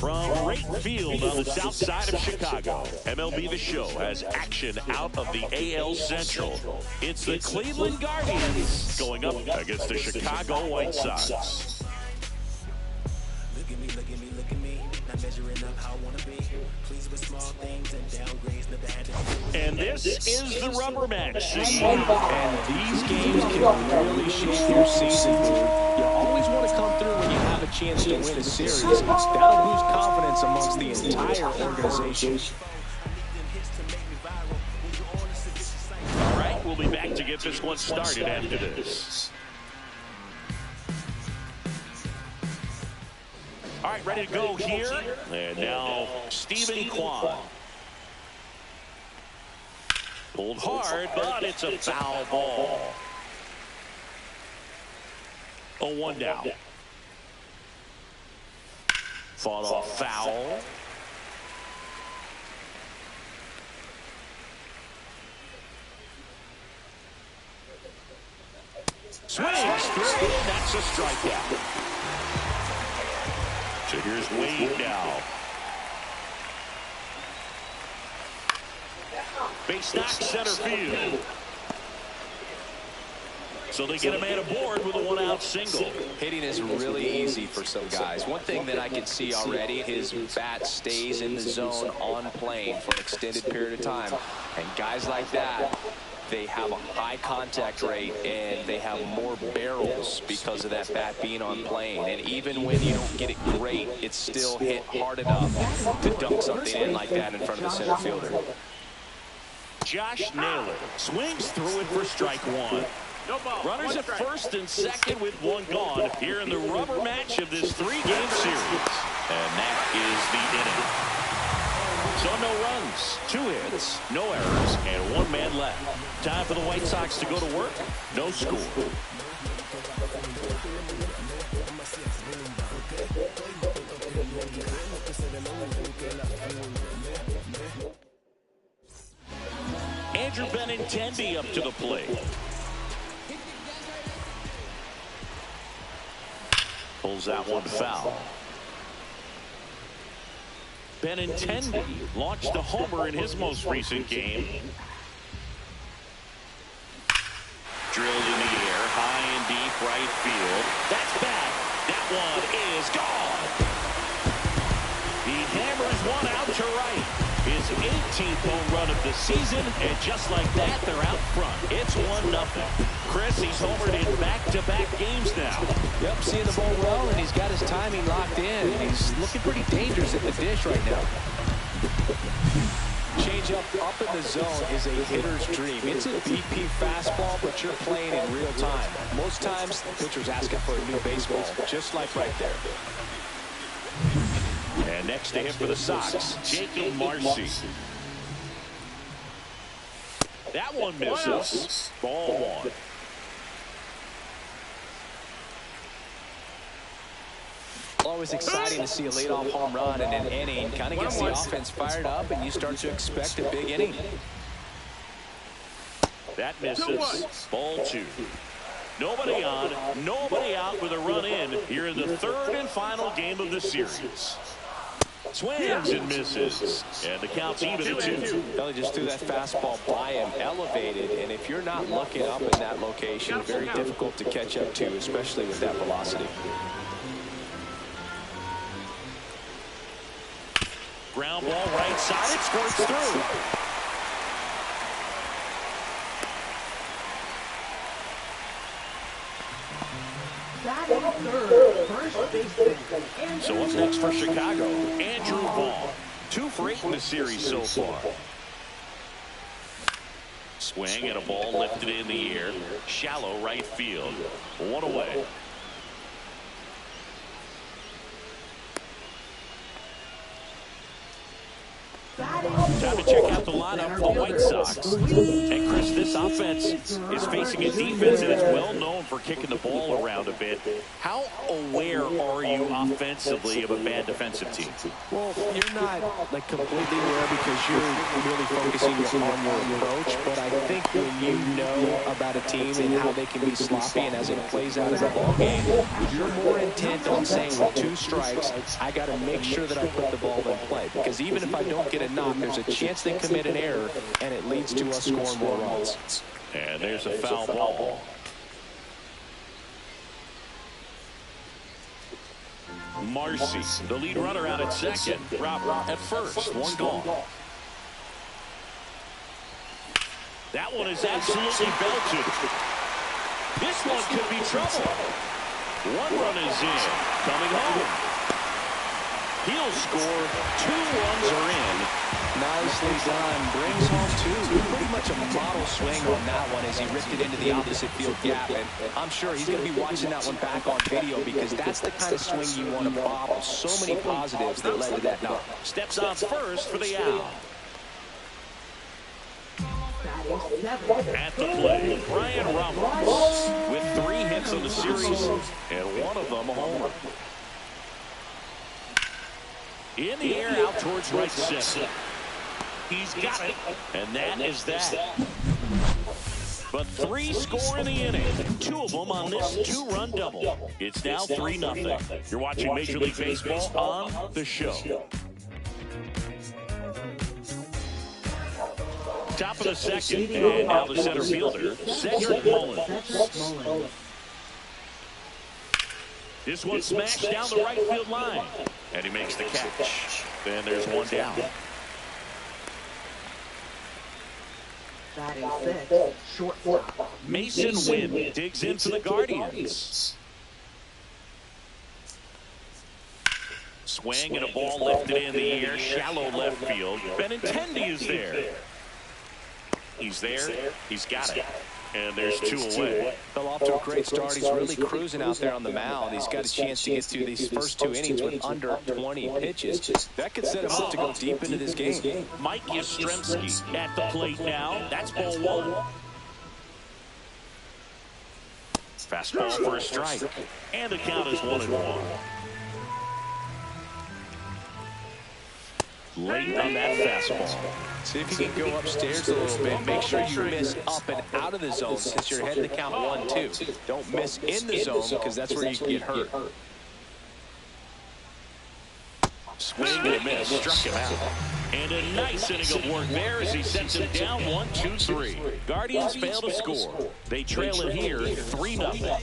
From right field on the south side of Chicago, MLB The Show has action out of the AL Central. It's the Cleveland Guardians going up against the Chicago White Sox. Look at me, look at me, look at me. Not measuring up how I want to be. Pleased with small things and downgrades. Never had to. And this is the rubber match. And these games can really shape your season. You always want to come through when you have a chance to win a series. That'll boost confidence amongst the entire organization. All right, we'll be back to get this one started after this. All right, ready to go here. And now Steven Kwan. Pulled hard, but it's a foul ball. 0-1 down. Fought off foul. Swings through. That's a strikeout. So here's Wade now. Base knock center field. So they get a man aboard with a one-out single. Hitting is really easy for some guys. One thing that I can see already, his bat stays in the zone on plane for an extended period of time. And guys like that, they have a high contact rate and they have more barrels because of that bat being on plane. And even when you don't get it great, it's still hit hard enough to dunk something in like that in front of the center fielder. Josh Naylor swings through it for strike one. Runners at first and second with one gone here in the rubber match of this three-game series. And that is the inning. So no runs, 2 hits, no errors, and 1 man left. Time for the White Sox to go to work. No score. Andrew Benintendi up to the plate. Pulls out one foul. Benintendi launched a homer in his most recent game. Drilled in the air, high and deep right field. That's back. That one is gone. He hammers one out to right. His 18th home run of the season, and just like that, they're out front. It's 1-0. Chris, he's homered in back-to-back games now. Yep, seeing the ball well, and he's got his timing locked in. He's looking pretty dangerous at the dish right now. Changeup up in the zone is a hitter's dream. It's a BP fastball, but you're playing in real time. Most times, the pitcher's asking for a new baseball, just like right there. And next to him for the Sox, Jacob Marcy. That one misses. Ball one. Always exciting to see a leadoff home run in an inning. Kind of gets the offense fired up, and you start to expect a big inning. That misses. Ball 2. Nobody on, nobody out with a run in here in the third and final game of the series. Swings and misses. And the count's even at 2. Well, he just threw that fastball by him, elevated, and if you're not looking up in that location, very difficult to catch up to, especially with that velocity. Ground ball right side, it squirts through. So what's next for Chicago? Andrew Vaughn. 2 for 8 in the series so far. Swing and a ball lifted in the air. Shallow right field. 1 away. Time to check out the lineup for the White Sox. And Chris, this offense is facing a defense that is well known for kicking the ball around a bit. How aware are you offensively of a bad defensive team? Well, you're not like completely aware because you're really focusing on your approach. But I think when you know about a team and how they can be sloppy and as it plays out in a ball game, you're more intent on saying with 2 strikes, I got to make sure that I put the ball in play. Because even if I don't get a knock, there's a chance they commit an error, and it leads to us scoring more runs. And there's a foul ball. Marcy, the lead runner out at second. Robert at first. 1 gone. That one is absolutely belted. This one could be trouble. 1 run is in. Coming home. He'll score. 2 runs are in. Nicely done. Brings home 2. Pretty much a model swing on that one as he ripped it into the opposite field gap. And I'm sure he's going to be watching that one back on video because that's the kind of swing you want to bobble. So many positives that led to that knock. Steps on first for the out. At the plate, Brian Ramos with 3 hits on the series and 1 of them a homer. In the air, out towards right center. He's got it, and that is that. But 3 score in the inning, 2 of them on this 2-run double. It's now 3-0. You're watching Major League Baseball on The Show. Top of the second, and now the center fielder, Cedric Mullins. This one smashed down the right field line. And he makes the catch. Then there's 1 down. That is it. Shortstop. Mason Wynn digs in for the Guardians. Swing and a ball lifted in the air. Shallow left field. Benintendi is there. He's there. He's got it. And there's 2 away. Fell off to a great start. He's really cruising out there on the mound. He's got a chance to get through these first 2 innings with under 20 pitches. That could set him up to go deep into this game. Mike Yastrzemski at the plate now. That's ball 1. Fastball for a strike. And the count is 1-1. Late on that fastball. See if you can go upstairs a little bit. Make sure you miss up and out of the zone since you're heading to count 1-2. Don't miss in the zone because that's where you can get hurt. Swing and a miss. Struck him out. And a nice inning of work there as he sets him down 1-2-3. Guardians fail to score. They trail it here 3-0.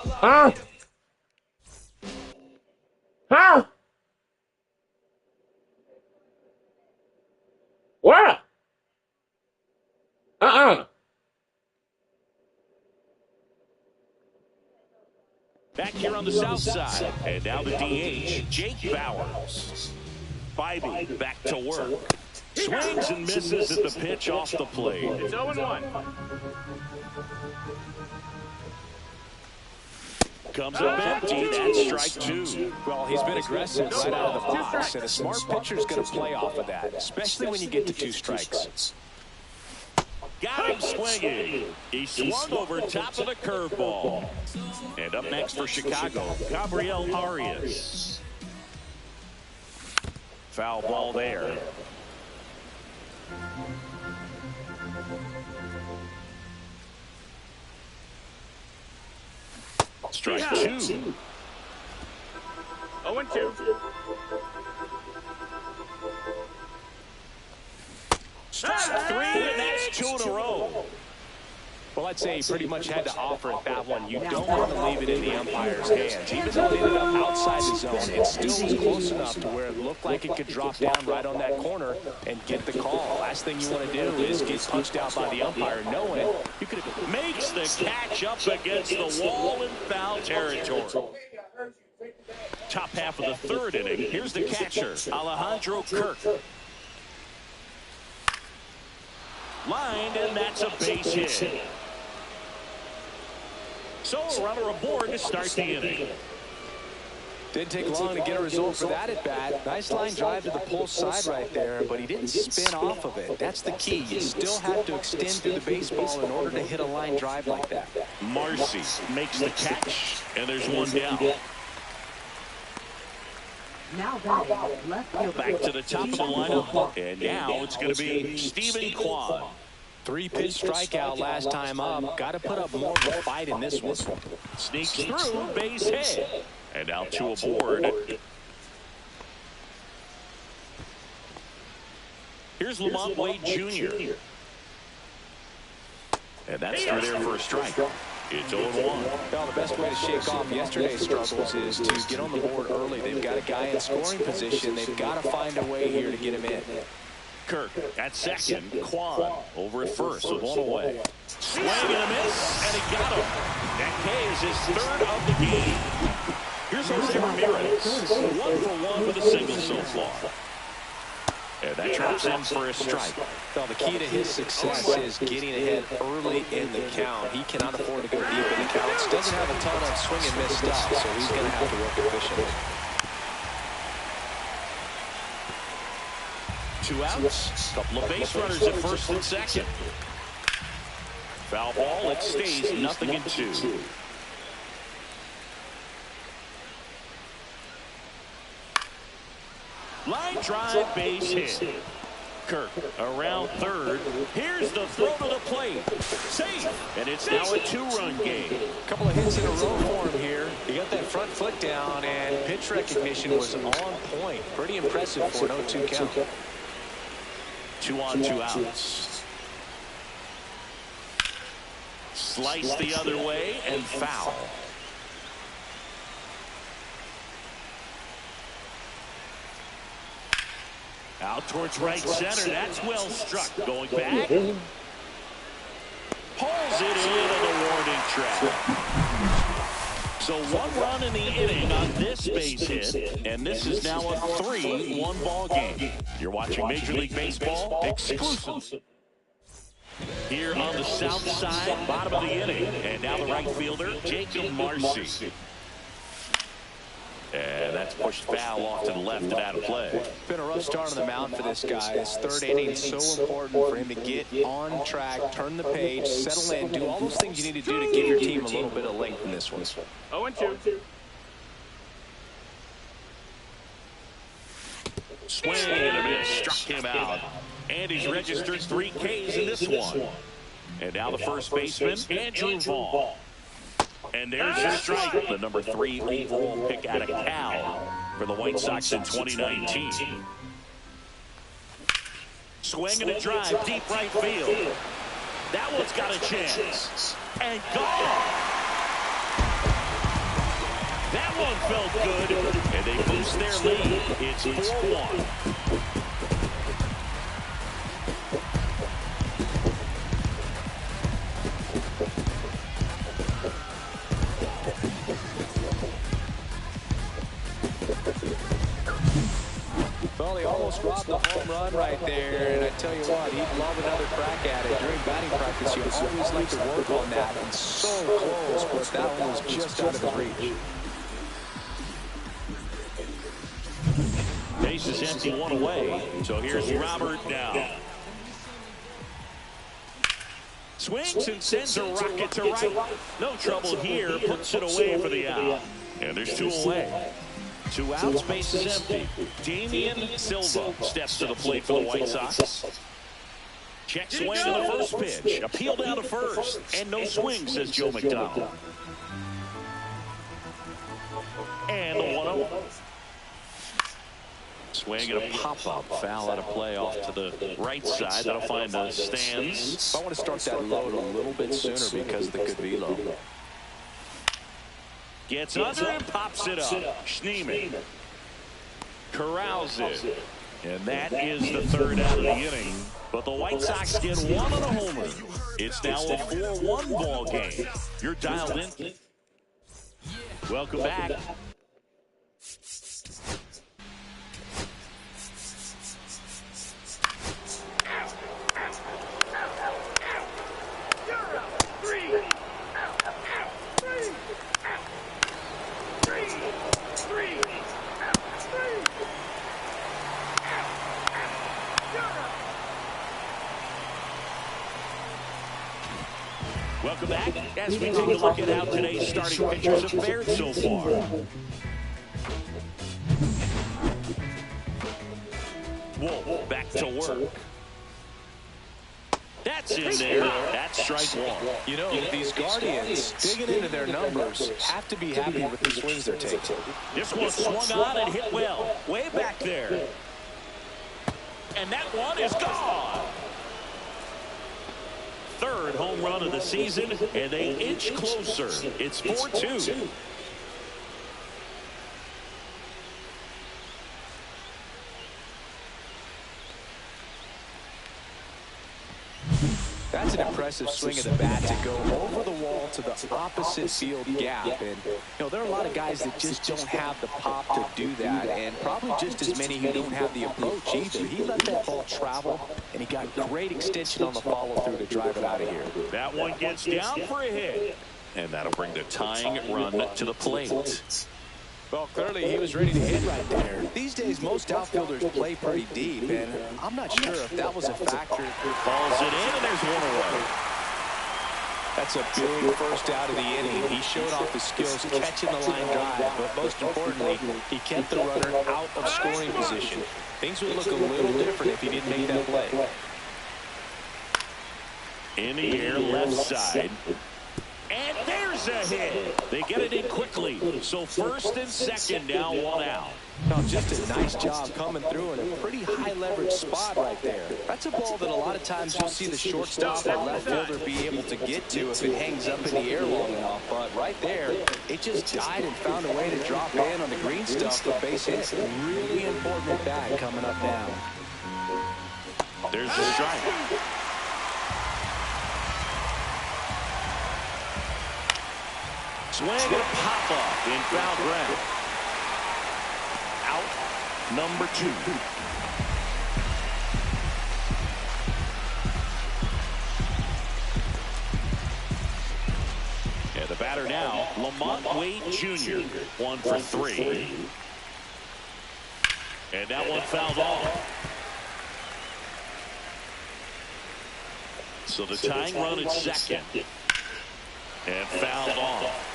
Huh? Huh? What? Back here on the south side. And now the DH, Jake Bauers. Bybee back to work. Swings and misses at the pitch off the plate. It's 0-1. Comes up empty. That's strike 2. Well, he's been aggressive right out of the box, and a smart pitcher's going to play off of that, especially when you get to 2 strikes. Got him swinging. He swung over top of the curveball. And up next for Chicago, Gabriel Arias. Foul ball there. Strike 2. 0-2. Strike 3, and that's 2 in a row. Well, I'd say he pretty much had to offer at that one. You don't want to leave it in the umpire's hands. Even though it ended up outside the zone, it still was close enough to where it looked like it could drop down right on that corner and get the call. Last thing you want to do is get punched out by the umpire knowing you could have... Makes the catch up against the wall in foul territory. Top half of the 3rd inning. Here's the catcher, Alejandro Kirk. Lined, and that's a base hit. So a runner aboard to start the inning. Didn't take long to get a result for that at bat. Nice line drive to the pull side right there, but he didn't spin off of it. That's the key. You still have to extend through the baseball in order to hit a line drive like that. Marcy makes the catch, and there's one down. Now batting, left fielder. Back to the top of the lineup, and now it's going to be Stephen Kwan. 3-pitch strikeout last time up. Got to put up more of a fight in this one. Sneaks through, base hit. And now two aboard. Here's Lamont Wade Jr. And that's through there for a strike. It's 0-1. Well, the best way to shake off yesterday's struggles is to get on the board early. They've got a guy in scoring position. They've got to find a way here to get him in. Kirk at second. Kwan over at first with one away. Swing and a miss, and he got him. That K is his third of the game. Here's Jose Ramirez, 1-for-1 with a single so far. And that drops in for a strike. Well, the key to his success is getting ahead early in the count. He cannot afford to go deep in the counts. Doesn't have a ton of swing and miss stuff, so he's going to have to work efficiently. 2 outs. Couple of base runners at first and second. Foul ball. It stays 0-2. Line drive, base hit. Kirk around third. Here's the throw to the plate. Safe. And it's now a 2-run game. A couple of hits in a row for him here. He got that front foot down, and pitch recognition was on point. Pretty impressive for an 0-2 count. 2 on, 2 outs. Slice the other way and foul. Out towards right center. That's well struck. Going back. Pulls it into the warning track. So 1 run in the inning on this base hit. And this is now a 3-1 ball game. You're watching Major League Baseball exclusive. Here on the south side, bottom of the inning. And now the right fielder, Jacob Marcy. And that's pushed foul off to the left and out of play. Been a rough start on the mound for this guy. His third inning is so important for him to get on track, turn the page, settle in, do all those things you need to do to give your team a little bit of length in this one. 0-2. Swing and a miss, struck him out. And he's registered 3 Ks in this one. And now the first baseman, Andrew Vaughn. And there's your strike, the number 3 overall pick out of Cal for the White Sox in 2019. Swing and a drive, deep right field. That one's got a chance. And gone. That one felt good, and they boost their lead. It's 4-1. Well, he almost robbed the home run right there, and I tell you what, he'd love another crack at it. During batting practice, you always like to work on that, and so close, but that one was just out of his reach. Base is empty, 1 away, so here's Robert now. Swings and sends a rocket to right. No trouble here, puts it away for the out. And there's 2 away. 2 outs, base is empty. Damian Silva steps to the plate for the White Sox. Check swing to the first pitch. Appeal down to first. And no swing, says Joe McDonald. And the 1-0. Swing and a pop-up. Foul out of play off to the right side. That'll find the stands. I want to start that load a little bit sooner because of the good velo. Gets under and pops it up. Schneemann corrals it. And that is the 3rd out of the inning. But the White Sox get 1 on a homer. It's now a 4-1 ball game. You're dialed in. Welcome back. welcome back as we take a look at how today's starting pitchers have fared so far. Wolf back to work. That's in there. That's strike one. You know, these Guardians, digging into their numbers, have to be happy with the swings they're taking. This one swung on and hit well. Way back there. And that one is gone. Third home run of the season, and they inch closer. It's 4-2. That's an impressive swing of the bat to go over the wall to the opposite field gap. And, you know, there are a lot of guys that just don't have the pop to do that, and probably just as many who don't have the approach either. He let that ball travel, and he got great extension on the follow-through to drive it out of here. That one gets down for a hit. And that'll bring the tying run to the plate. Well, clearly he was ready to hit right there. These days, most outfielders play pretty deep, and I'm not sure if that was a factor. Falls it in, and there's one away. That's a big first out of the inning. He showed off his skills catching the line drive, but most importantly, he kept the runner out of scoring position. Things would look a little different if he didn't make that play. In the air, left side. And there's a hit. They get it in quickly. So first and second, now one out. No, just a nice job coming through in a pretty high leverage spot right there. That's a ball that a lot of times you'll see the shortstop or left fielder be able to get to if it hangs up in the air long enough. But right there, it just died and found a way to drop in on the green stuff for base hit. Really important at bat coming up now. There's the strike. Swing and a pop-up in foul ground. Out number 2. And the batter now, Lamont Wade Jr. 1 for 3. And that one fouled off. So the tying run at second. And fouled off.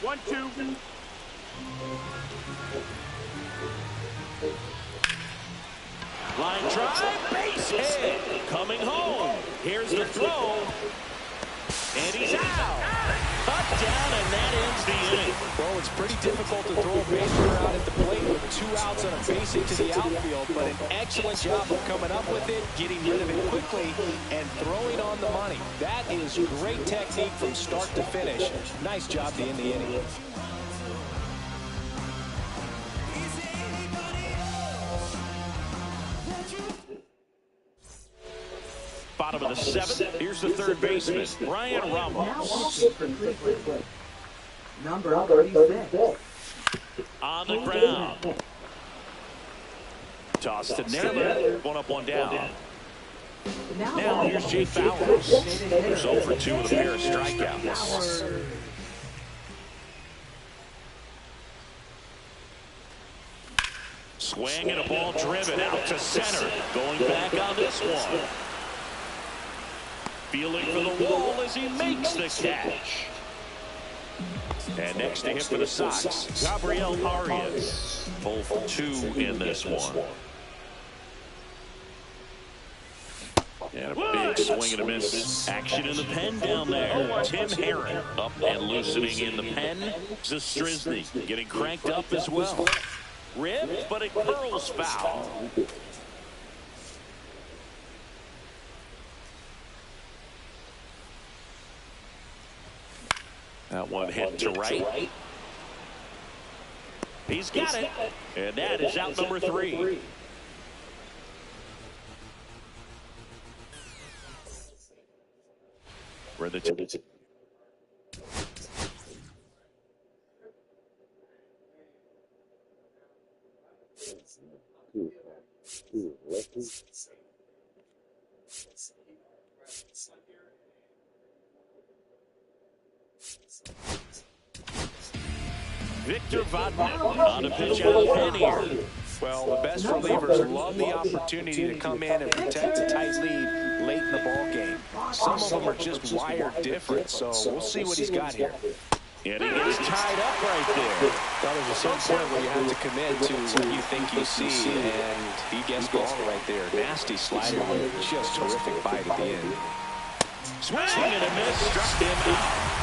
1-2. Line drive, base hit. Coming home. Here's the throw. And he's out. Touchdown, and that ends the inning. Well, it's pretty difficult to throw a base runner out at the plate with 2 outs and a base hit to the outfield, but an excellent job of coming up with it, getting rid of it quickly, and throwing on the money. That is great technique from start to finish. Nice job to end the inning. Bottom of the 7th. Here's the third baseman, Brian Ramos. Number 36. On the ground. Toss to Naylor. 1 up, 1 down. Now here's Jay Bauers. Who's 0 for 2 with a pair of strikeouts. Swing and a ball driven out to center. Going back on this one. Feeling for the wall as he makes the catch. And next to hit for the Sox, Gabriel Arias. 0 for 2 in this one. And a big swing and a miss. Action in the pen down there. Tim Herron up and loosening in the pen. Zastryzny getting cranked up as well. Ripped, but it curls foul. That one hit to right. He's got it. And that is out number 3. Where the Victor Vodnik on a pitch out of pen here. Well, the best relievers love the opportunity to come in and protect a tight lead late in the ball game. Some of them are just wired different, so we'll see what he's got here. And he gets tied up right there. Well, there's a certain point where you have to commit to what you think you see, and he gets gone right there. Nasty slider with just terrific bite at the end. Swing and a miss, struck him out.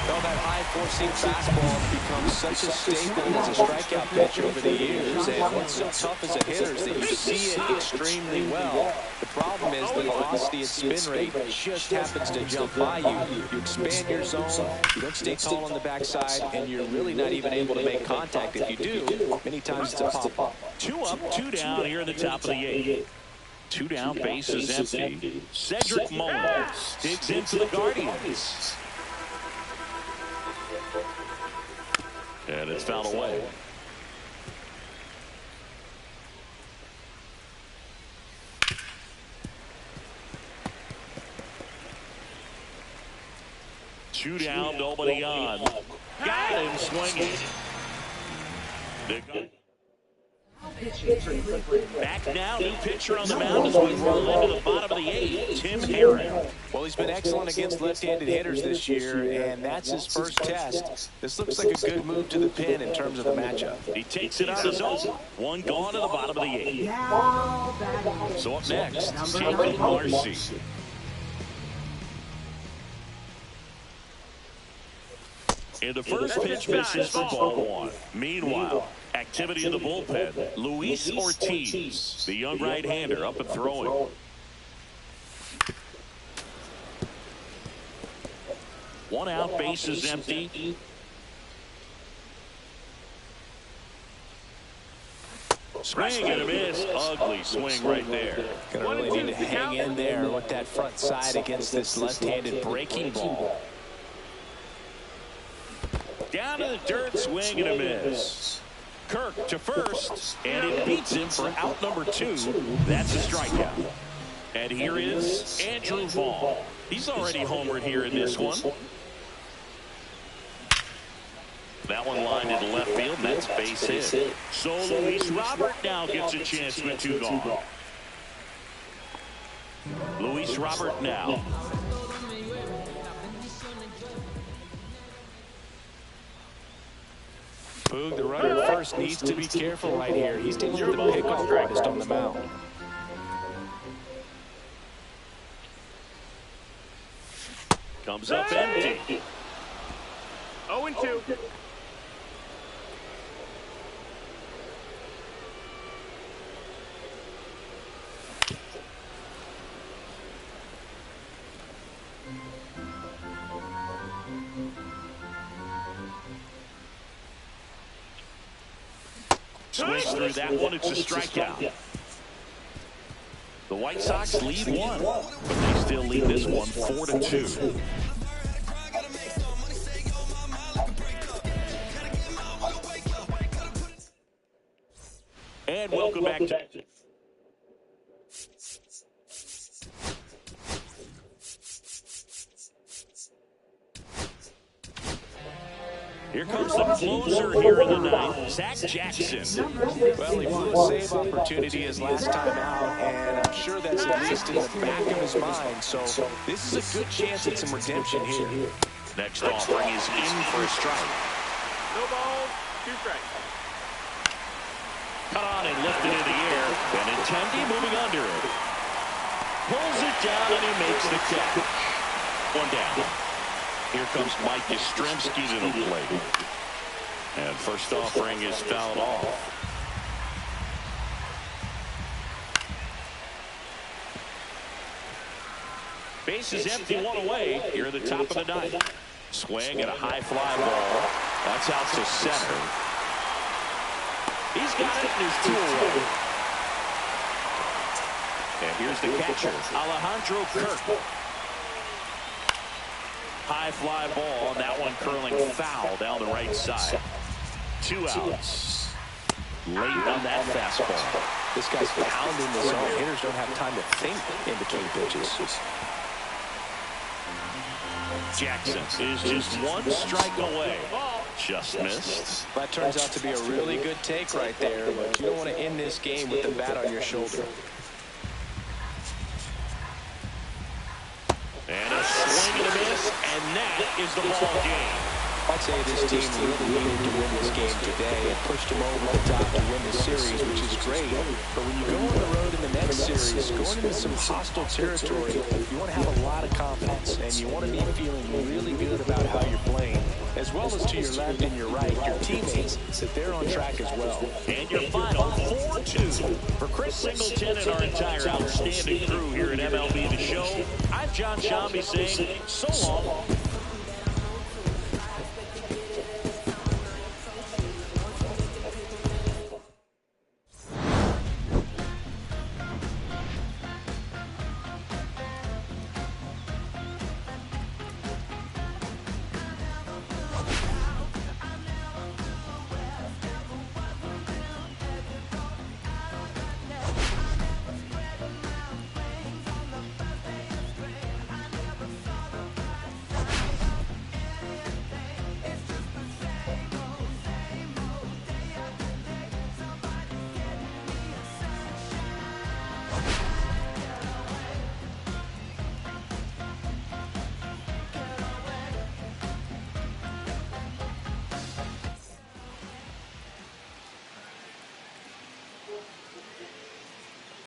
Well, that high four-seam fastball has become such a staple as a strikeout pitch over the years, and what's so tough as a hitter is that you see it extremely well. The problem is the velocity and spin rate just happens to jump by you. You expand your zone, you don't stay tall on the backside, and you're really not even able to make contact. If you do, many times it's a pop-up. 2 up, 2 down here in the top of the 8th. 2 down, base is empty. Cedric Mullins digs into the Guardians. And it's fouled away. Two down, nobody on. Got him swinging. Back now, new pitcher on the mound as we roll into the bottom of the 8th, Tim Herrin. Well, he's been excellent against left-handed hitters this year, and that's his first test. This looks like a good move to the pin in terms of the matchup. He takes it on his own. One gone to the bottom of the 8th. So up next, Jacob Marcy. And the first pitch misses for ball 1. Meanwhile, activity in the bullpen. Luis Ortiz, the young right-hander, up and throwing. One out, base is empty. Swing and a miss. Ugly swing right there. Gonna really need to hang in there with that front side against this left-handed breaking ball. Down to the dirt, swing and a miss. Kirk to first, and it beats him for out number 2. That's a strikeout. And here is Andrew Vaughn. He's already homered here in this one. That one lined into left field, and that's base hit. So Luis Robert now gets a chance with 2 gone. Luis Robert now. Boog, the runner at first needs to be careful right here. He's dealing with the pickoff artist on the mound. Comes up empty. 0-2. Swings through that one. It's a strikeout. The White Sox lead 1, but they still lead this one 4-2. And welcome back to here comes the closer here in the 9th, Zach Jackson. Well, he blew a save opportunity his last time out, and I'm sure that's at least in the back of his mind. So this is a good chance at some redemption here. Next offering is in for a strike. No balls, 2 strikes. Cut on and lifted in the air. Benintendi moving under it. Pulls it down and he makes the catch. 1 down. Here comes Mike Yastrzemski to the plate. And first offering is fouled off. Base is empty, 1 away. Here at the top of the 9th. Swing and a high fly ball. That's out to center. He's got it and he's 2 away. And here's the catcher, Alejandro Kirk. High fly ball, and that one curling foul down the right side. 2 outs. Late on that fastball. This guy's pounding the zone. Hitters don't have time to think in between pitches. Jackson is just 1 strike away. Just missed. That turns out to be a really good take right there, but you don't want to end this game with the bat on your shoulder. And a swing and a miss, and that is the ball game. I'd say this team really needed to win this game today. It pushed them over the top to win the series, which is great. But when you go on the road in the next series, going into some hostile territory, you want to have a lot of confidence, and you want to be feeling really good about how you're playing, as well as to your left and your right, your teammates, that they're on track as well. And your final 4-2 for Chris Singleton and our entire outstanding crew here at MLB The Show. I'm John Shambi saying so long.